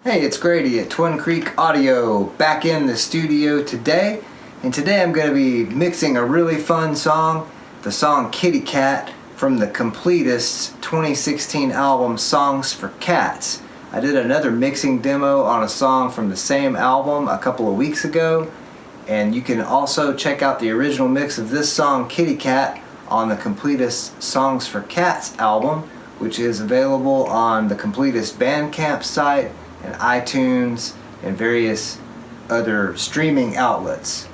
Hey, it's Grady at Twin Creek Audio, back in the studio today. And today I'm going to be mixing a really fun song, the song Kitty Cat from the Completists 2016 album Songs for Cats. I did another mixing demo on a song from the same album a couple of weeks ago, and you can also check out the original mix of this song Kitty Cat on the Completists Songs for Cats album, which is available on the Completists Bandcamp site and iTunes and various other streaming outlets.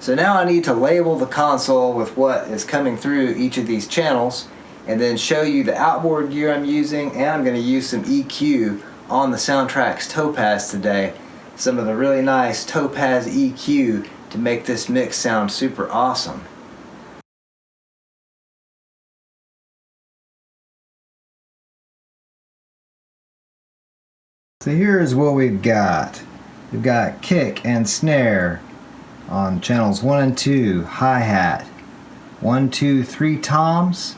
So now I need to label the console with what is coming through each of these channels and then show you the outboard gear I'm using, and I'm going to use some EQ on the Soundtracs Topaz today. Some of the really nice Topaz EQ to make this mix sound super awesome. So here's what we've got. We've got kick and snare on channels 1 and 2, hi-hat, 1, 2, 3 toms,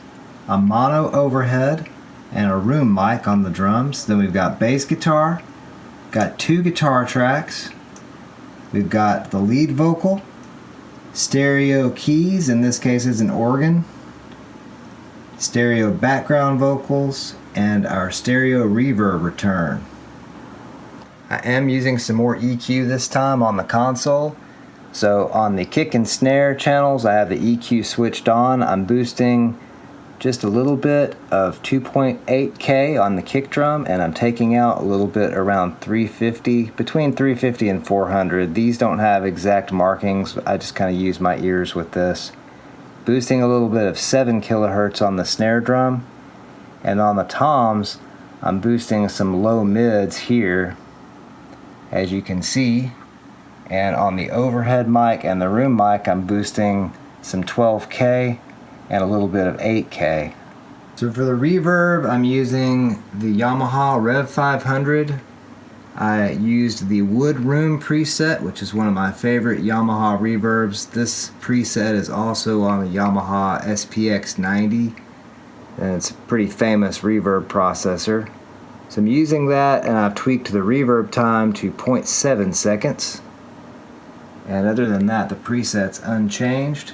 a mono overhead, and a room mic on the drums. Then we've got bass guitar, got 2 guitar tracks, we've got the lead vocal, stereo keys, in this case is an organ, stereo background vocals, and our stereo reverb return. I am using some more EQ this time on the console. So on the kick and snare channels, I have the EQ switched on. I'm boosting just a little bit of 2.8K on the kick drum, and I'm taking out a little bit around 350, between 350 and 400. These don't have exact markings, I just kind of use my ears with this. Boosting a little bit of 7 kilohertz on the snare drum, and on the toms, I'm boosting some low mids here, as you can see, and on the overhead mic and the room mic I'm boosting some 12K and a little bit of 8K. So for the reverb, I'm using the Yamaha Rev 500. I used the Wood Room preset, which is one of my favorite Yamaha reverbs. This preset is also on the Yamaha SPX 90, and it's a pretty famous reverb processor. So I'm using that, and I've tweaked the reverb time to 0.7 seconds. And other than that, the preset's unchanged.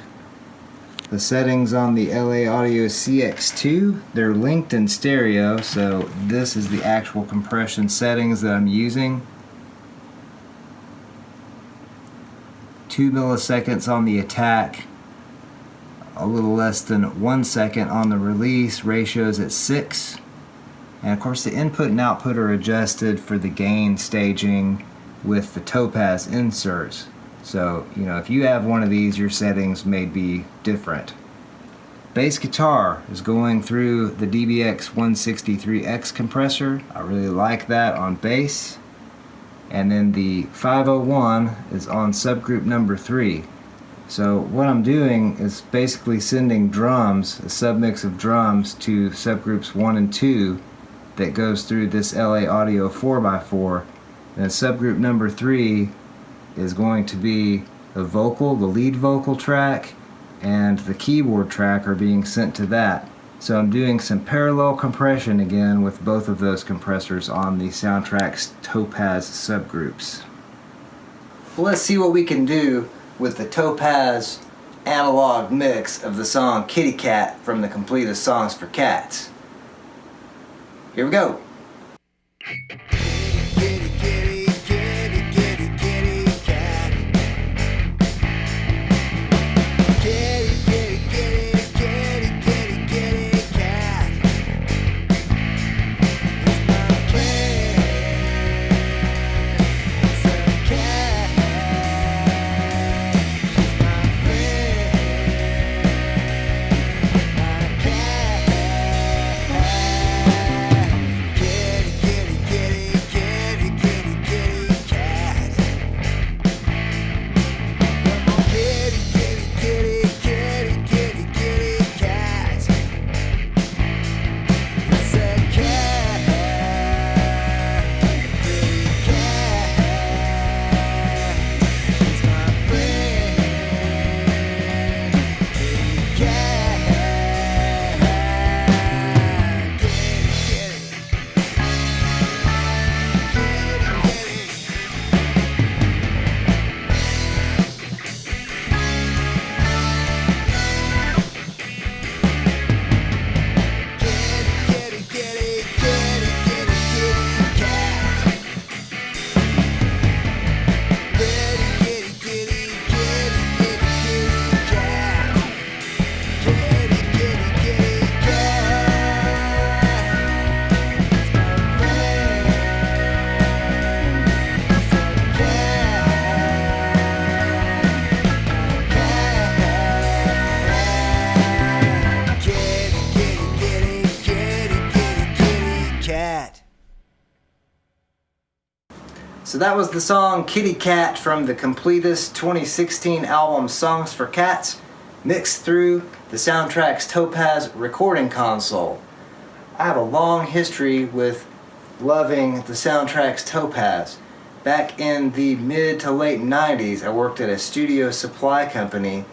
The settings on the LA Audio CX2, they're linked in stereo, so this is the actual compression settings that I'm using. 2 milliseconds on the attack, a little less than 1 second on the release, ratios at 6. And of course the input and output are adjusted for the gain staging with the Topaz inserts. So, if you have one of these, your settings may be different. Bass guitar is going through the DBX 163X compressor. I really like that on bass. And then the 501 is on subgroup number 3. So what I'm doing is basically sending drums, a submix of drums, to subgroups 1 and 2 that goes through this LA Audio 4x4. And subgroup number 3 is going to be the vocal, the lead vocal track, and the keyboard track are being sent to that. So I'm doing some parallel compression again with both of those compressors on the Soundtracs Topaz subgroups. Well, let's see what we can do with the Topaz analog mix of the song Kitty Cat from the Completists Songs for Cats. Here we go. Kitty, So that was the song Kitty Cat from the Completists 2016 album Songs for Cats, mixed through the Soundtracs Topaz recording console. I have a long history with loving the Soundtracs Topaz. Back in the mid to late 90s, I worked at a studio supply company,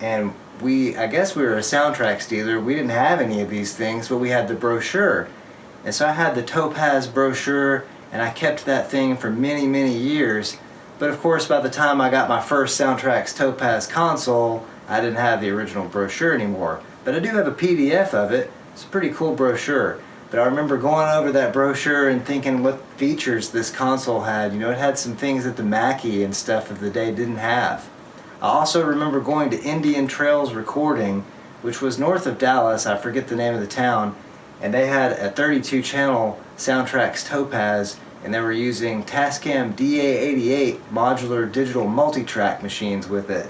and I guess we were a Soundtracs dealer. We didn't have any of these things, but we had the brochure. And so I had the Topaz brochure, and I kept that thing for many, many years. But of course, by the time I got my first Soundtracs Topaz console, I didn't have the original brochure anymore. But I do have a PDF of it. It's a pretty cool brochure. But I remember going over that brochure and thinking what features this console had. You know, it had some things that the Mackie and stuff of the day didn't have. I also remember going to Indian Trails Recording, which was north of Dallas. I forget the name of the town. And they had a 32-channel Soundtracs Topaz, and they were using Tascam DA88 modular digital multi-track machines with it.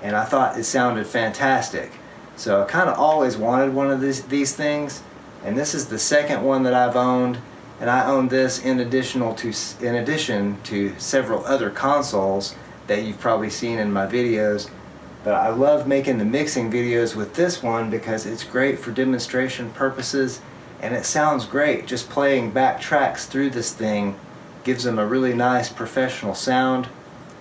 And I thought it sounded fantastic. So I kind of always wanted one of these things, and this is the second one that I've owned, and I own this in addition to several other consoles that you've probably seen in my videos. But I love making the mixing videos with this one because it's great for demonstration purposes, and it sounds great. Just playing back tracks through this thing gives them a really nice professional sound.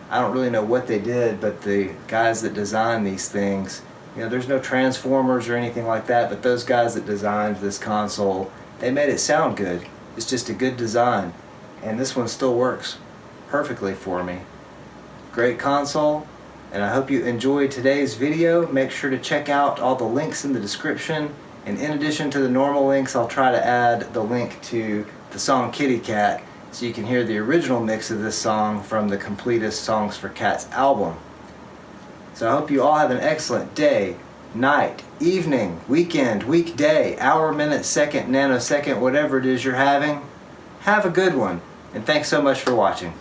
I don't really know what they did, but the guys that designed these things, you know, there's no transformers or anything like that, but those guys that designed this console, they made it sound good. It's just a good design, and this one still works perfectly for me. Great console. And I hope you enjoyed today's video. Make sure to check out all the links in the description. And in addition to the normal links, I'll try to add the link to the song Kitty Cat so you can hear the original mix of this song from the Completist Songs for Cats album. So I hope you all have an excellent day, night, evening, weekend, weekday, hour, minute, second, nanosecond, whatever it is you're having. Have a good one. And thanks so much for watching.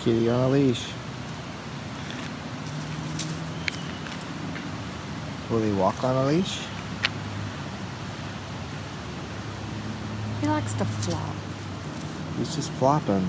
Kitty on a leash. Will he walk on a leash? He likes to flop. He's just flopping.